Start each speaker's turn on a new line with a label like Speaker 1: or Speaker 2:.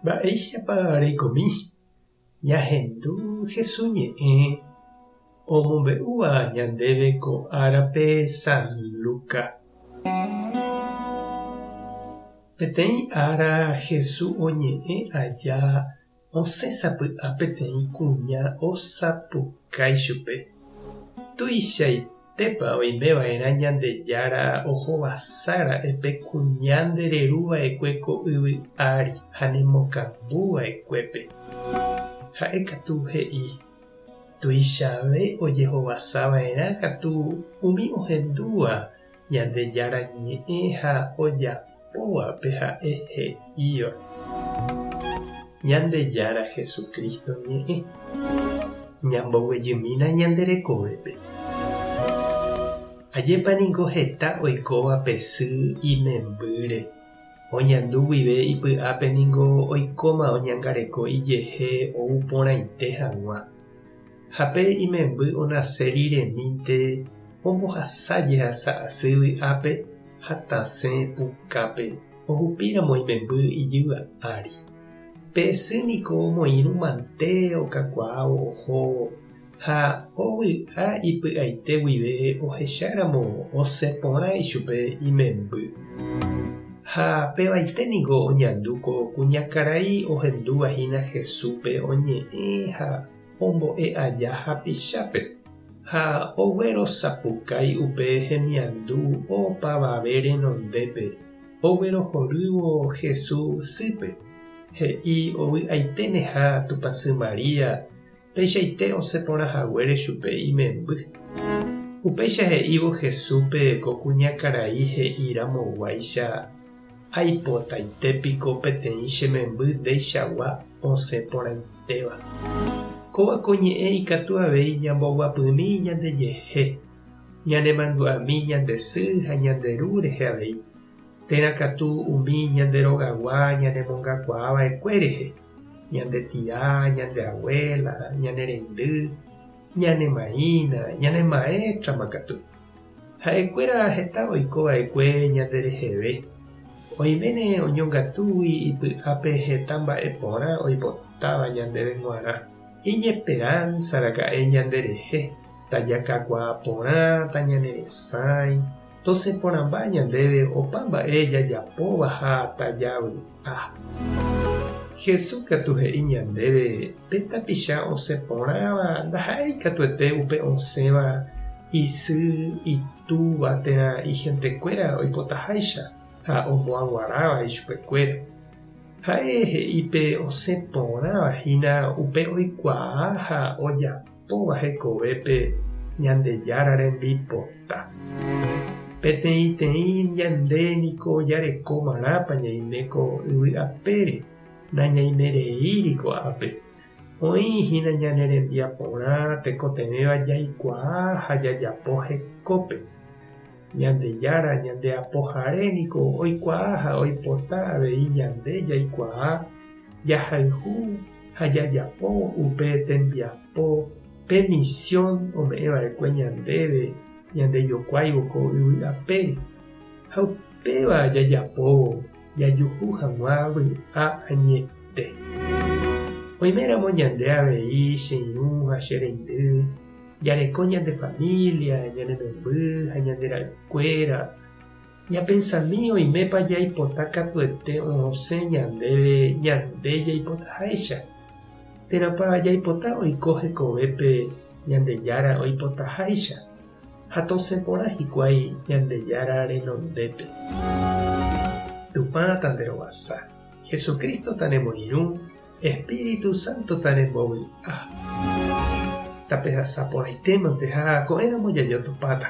Speaker 1: Mba'éichapa reikomi ñahendu hesuñe'ẽ omombe'úva ñandéve ko árape San Luka. Peteĩ ára Hesu oñe'ẽ aja osẽsapy'a peteĩ kuña osapukái chupe. Tuichaitépa oimeva'erã Ñandejára ohovasára'e kuña ndereruva'ekue ko yvy ári ha nemokambuva'ekuépe. Ha'e katu he'i. Tuichave ojehovasava'erã katu umi ohendúva Ñandejára ñe'ẽ ha ojapóvape ha'e he'íva. Ñandejára Jesukristo ñe'ẽ ñamboguejymína ñanderekovépe. Ajépaniko heta oikóva pesy imembýre. Oñandu guive ipy'ápe niko oikóma oñangareko ijehe ou porãite hag̃ua. Ha pe imemby onase riremínte ombohasájehasa asy vy'ápe ha tasẽ pukápe ohupíramo imemby ijyva ári. Pesy niko omoĩrũ mante okakuaa ohóvo ha ovy'a ipy'aite guive ohecháramo osẽporã ichupe imemby. Ha pevaiténiko oñandúko kuñakarai ohendúvahína Jesúpe oñe'ẽ ha ombo'e aja hapichápe. Ha oguerosapukái upe hemiandu opavave renondépe oguerohorývo Jesús sýpe. He'i ovy'aiténe ha Tupãsy Maria péichaite osẽporãhaguére chupe imemby. Upéicha he'ívo Jesúpe ko kuñakarai he'íramoguáicha aipotaitépiko peteĩ chememby ndéichagua osẽporãitéva. Kóvako ñe'ẽ ikatu avei ñamboguapymi ñandejehe, ñanemandu'ami ñandesy ha ñanderu rehe avei. Térã katu umi ñanderogagua ñanemongakuaava'ekue rehe, ñandetia, ñandeabuela, ñanereindy, ñanemaína, ñanemaétrama katu. Ha'ekuéra heta oikova'ekue ñandereheve. Oiméne oñongatúgui ipy'ápe heta mba'e porã oipotáva ñandéve g̃uarã. Iñeperãnsaraka'e ñanderehe, tajakakuaa porã, tañaneresãi, tosẽporãmba ñandéve opa mba'e jajapóva ha tajavy'a. Jesús katu he'i ñandéve pe tapicha osẽporãva ndaha'éi katuete upe osẽva isy itúva térã ihentékuéra oipotaháicha ha omoaguaráva ichupekuéra. Ha'e he'ípe osẽporãvahína upe oikuaa ha ojapóva hekovépe Ñandejára rembipota. Peteĩteĩ ñandéniko jareko marãpa ñaiméko yvy'apére nañaimereíriko ápe. Oĩhína ñane rembiaporã tekotevẽva jaikuaa ha jajapo hekópe. Ñandejára ñandeapoharéniko oikuaa ha oipota avei ñande jaikuaa jahayhu ha jajapo upe tembiapo pe misión ome'ẽva'ekue ñandéve ñandejokuáivo ko yvy'apére. Ha upéva jajapóvo jajuhu hag̃ua vy'a añete. Oiméramo ñande avei che irũ ha che reindy jareko ñande familia, ñane memby ha ñande ra'ykuéra. Ñapensami oimépa jaipota katuete osẽ ñandéve ñande jaipotaháicha. Térãpa jaipota oiko hekovépe Ñandejára oipotaháicha. Ha tosẽporã hikuái Ñandejára renondépe. Tupã tanderovasa, Jesucristo tanemoirũ, Espíritu Santo tanembovy'a. Tapehasaporãitémape ha ko'ẽramo jajotopáta.